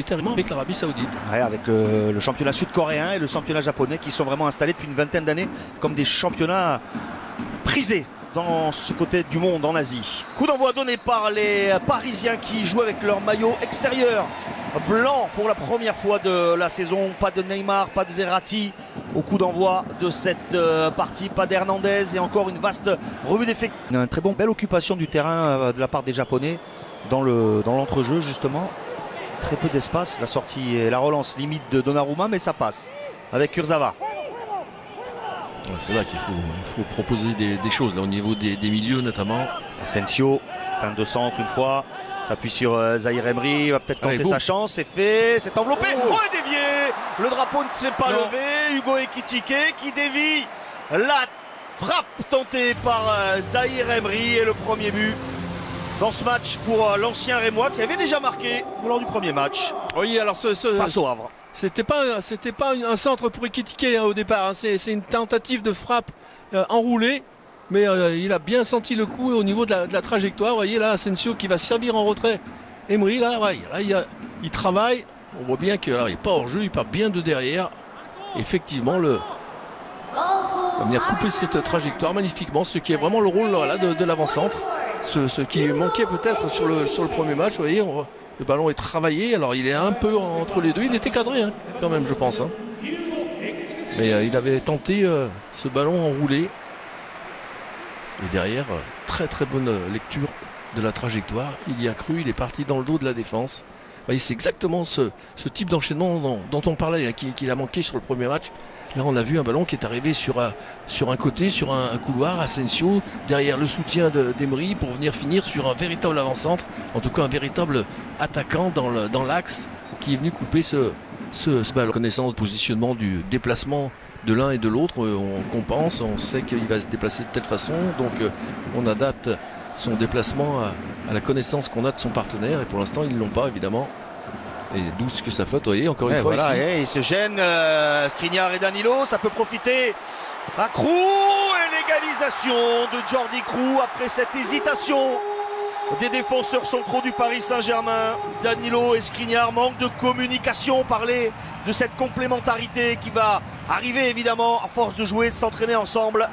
majoritairement avec l'Arabie Saoudite. Ouais, avec le championnat sud-coréen et le championnat japonais qui sont vraiment installés depuis une vingtaine d'années comme des championnats prisés dans ce côté du monde en Asie. Coup d'envoi donné par les Parisiens qui jouent avec leur maillot extérieur blanc pour la première fois de la saison. Pas de Neymar, pas de Verratti au coup d'envoi de cette partie, pas d'Hernandez et encore une vaste revue d'effectifs. Une très belle occupation du terrain de la part des Japonais dans l'entrejeu justement. Très peu d'espace, la sortie et la relance limite de Donnarumma, mais ça passe avec Kurzawa. C'est là qu'il faut proposer des choses là, au niveau des milieux notamment. Asensio, fin de centre une fois, s'appuie sur Zahir Emery, il va peut-être tenter sa chance, c'est fait, c'est enveloppé, et dévié. Le drapeau ne s'est pas levé, Hugo Ekitike qui dévie la frappe tentée par Zahir Emery et le premier but dans ce match pour l'ancien Rémois qui avait déjà marqué lors du premier match. Oui, alors face au Havre. C'était pas un centre pour Ekitike au départ, hein. C'est une tentative de frappe enroulée, mais il a bien senti le coup au niveau de la trajectoire. Vous voyez là, Asensio qui va servir en retrait. Emery là, il travaille. On voit bien qu'il n'est pas hors jeu, il part bien de derrière. Effectivement, il va venir couper cette trajectoire magnifiquement, ce qui est vraiment le rôle là, de l'avant-centre. Ce qui manquait peut-être sur le premier match. Vous voyez, le ballon est travaillé, alors il est un peu entre les deux, il était cadré hein, quand même je pense. Hein. Mais il avait tenté ce ballon enroulé. Et derrière, très très bonne lecture de la trajectoire. Il y a cru, il est parti dans le dos de la défense. Vous voyez, c'est exactement ce type d'enchaînement dont on parlait, hein, qu'il a manqué sur le premier match. Là, on a vu un ballon qui est arrivé sur un côté, sur un couloir, Asensio, derrière le soutien d'Emery pour venir finir sur un véritable avant-centre, en tout cas un véritable attaquant dans l'axe qui est venu couper ce ballon. Connaissance du positionnement du déplacement de l'un et de l'autre, on compense, on sait qu'il va se déplacer de telle façon, donc on adapte son déplacement à la connaissance qu'on a de son partenaire, et pour l'instant ils ne l'ont pas évidemment. Et d'où ce que ça flotte, vous voyez, encore une fois voilà, ici. Il se gêne, Skriniar et Danilo, ça peut profiter à Krou, et l'égalisation de Jordi Krou après cette hésitation des défenseurs centraux du Paris Saint-Germain. Danilo et Skriniar, manque de communication, parler de cette complémentarité qui va arriver évidemment à force de jouer, de s'entraîner ensemble.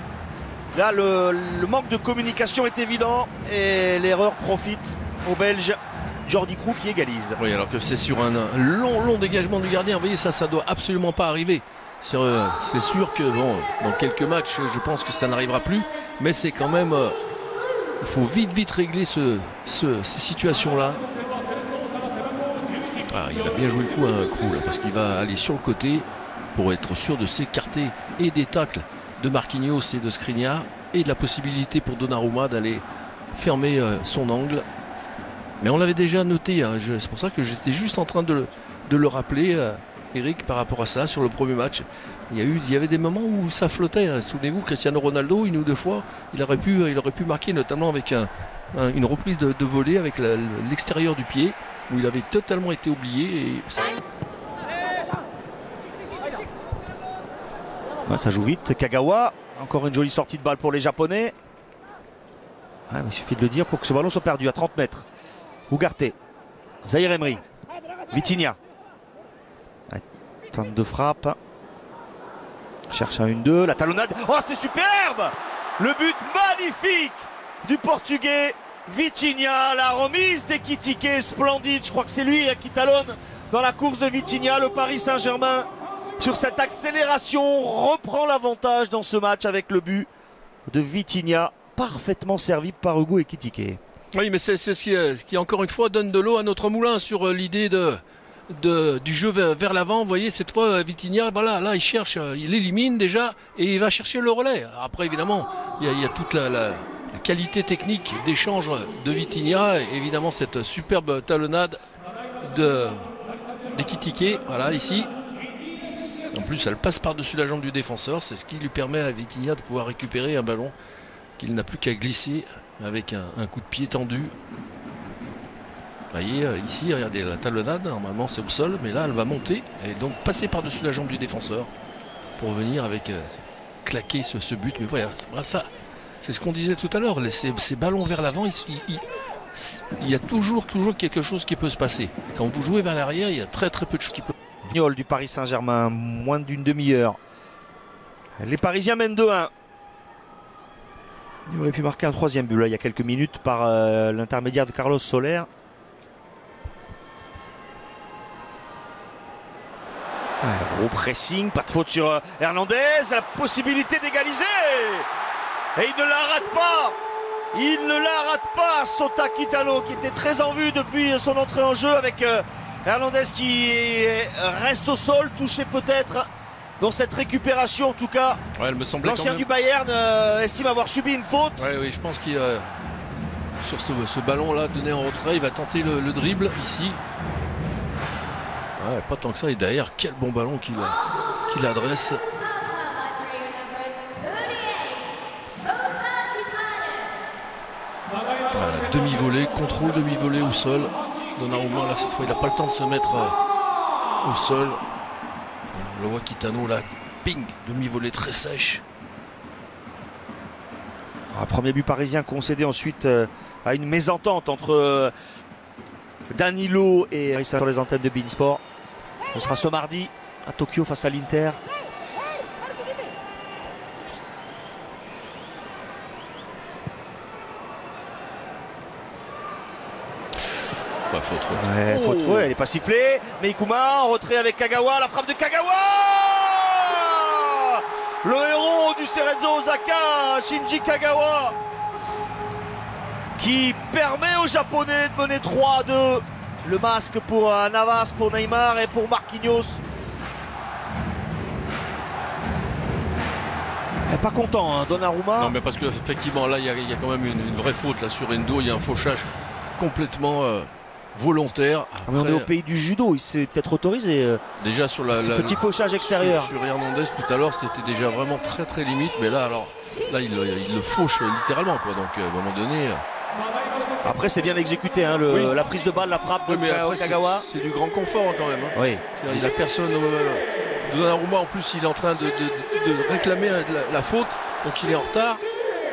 Là, le manque de communication est évident et l'erreur profite aux Belges. Jordi Krou qui égalise. Oui, alors que c'est sur un long dégagement du gardien. Vous voyez, ça doit absolument pas arriver. C'est sûr que bon, dans quelques matchs, je pense que ça n'arrivera plus. Mais c'est quand même, il faut vite régler ces situations-là. Ah, il a bien joué le coup à Krou là, parce qu'il va aller sur le côté pour être sûr de s'écarter et des tacles de Marquinhos et de Skriniar et de la possibilité pour Donnarumma d'aller fermer son angle. Mais on l'avait déjà noté, hein. C'est pour ça que j'étais juste en train de le rappeler, Eric, par rapport à ça, sur le premier match. Il y avait des moments où ça flottait. Hein. Souvenez-vous, Cristiano Ronaldo, une ou deux fois, il aurait pu marquer, notamment avec une reprise de volée avec l'extérieur du pied, où il avait totalement été oublié. Ça joue vite. Kagawa, encore une jolie sortie de balle pour les Japonais. Il suffit de le dire pour que ce ballon soit perdu à 30 mètres. Ugarte, Zahir Emery, Vitinha. Fin de frappe. Cherche un 1-2, la talonnade. Oh, c'est superbe! Le but magnifique du Portugais Vitinha. La remise d'Ekitike splendide. Je crois que c'est lui qui talonne dans la course de Vitinha. Le Paris Saint-Germain, sur cette accélération, reprend l'avantage dans ce match avec le but de Vitinha, parfaitement servi par Hugo Ekitike. Oui, mais c'est ce qui, encore une fois, donne de l'eau à notre moulin sur l'idée du jeu vers l'avant. Vous voyez, cette fois, Vitinha, voilà, là, il cherche, il élimine déjà et il va chercher le relais. Après, évidemment, il y a toute la qualité technique d'échange de Vitinha. Et évidemment, cette superbe talonnade d'Ekitike, voilà, ici. En plus, elle passe par-dessus la jambe du défenseur. C'est ce qui lui permet à Vitinha de pouvoir récupérer un ballon qu'il n'a plus qu'à glisser avec un coup de pied tendu. Vous voyez, ici, regardez, la talonnade, normalement c'est au sol, mais là elle va monter et donc passer par-dessus la jambe du défenseur pour venir avec claquer ce but. Mais voilà, ça, c'est ce qu'on disait tout à l'heure, ces ballons vers l'avant, il y a toujours quelque chose qui peut se passer. Quand vous jouez vers l'arrière, il y a très peu de choses qui peuvent. Vignol du Paris Saint-Germain, moins d'une demi-heure. Les Parisiens mènent 2-1. Il aurait pu marquer un troisième but là, il y a quelques minutes par l'intermédiaire de Carlos Soler. Gros pressing, pas de faute sur Hernandez, la possibilité d'égaliser. Et il ne la rate pas. Il ne la rate pas, Sota Kitano, qui était très en vue depuis son entrée en jeu avec Hernandez qui reste au sol, touché peut-être dans cette récupération en tout cas. Ouais, elle me semblait l'ancien du Bayern estime avoir subi une faute. Oui, je pense qu'il sur ce ballon-là donné en retrait, il va tenter le dribble ici. Ouais, pas tant que ça, et derrière, quel bon ballon qu'il adresse. Voilà, demi-volée, contrôle demi-volée au sol. Donnarumma, là, cette fois, il n'a pas le temps de se mettre au sol. On le voit Kitano, là, ping, demi-volée très sèche. Un premier but parisien concédé ensuite à une mésentente entre Danilo et Harissa sur les antennes de beIN Sport. Ce sera ce mardi à Tokyo face à l'Inter. Ouais, faute. Ouais, faute, elle n'est pas sifflée. Mais Ikuma en retrait avec Kagawa, la frappe de Kagawa, le héros du Cerezo Osaka, Shinji Kagawa, qui permet aux Japonais de mener 3-2. Le masque pour Navas, pour Neymar et pour Marquinhos. Pas content, hein, Donnarumma. Non, mais parce qu'effectivement, là, il y a quand même une vraie faute là, sur Endo. Il y a un fauchage complètement volontaire. Après, on est au pays du judo, il s'est peut-être autorisé. Déjà sur ce petit fauchage extérieur. Sur Hernandez tout à l'heure, c'était déjà vraiment très limite. Mais là, il le fauche littéralement, quoi. Donc, à un moment donné. Après, c'est bien exécuté, hein, la prise de balle, la frappe de Kagawa. C'est du grand confort hein, quand même. Hein. Oui. Il n'a personne. Donnarumma, en plus, il est en train de réclamer la faute. Donc, il est en retard.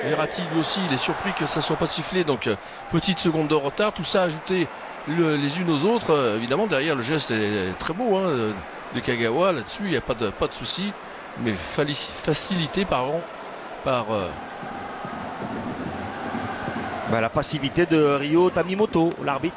Verratti, lui aussi, il est surpris que ça ne soit pas sifflé. Donc, petite seconde de retard. Tout ça ajouté les unes aux autres. Évidemment, derrière, le geste est très beau hein, de Kagawa. Là-dessus, il n'y a pas de souci. Mais facilité par la passivité de Ryo Tamimoto, l'arbitre.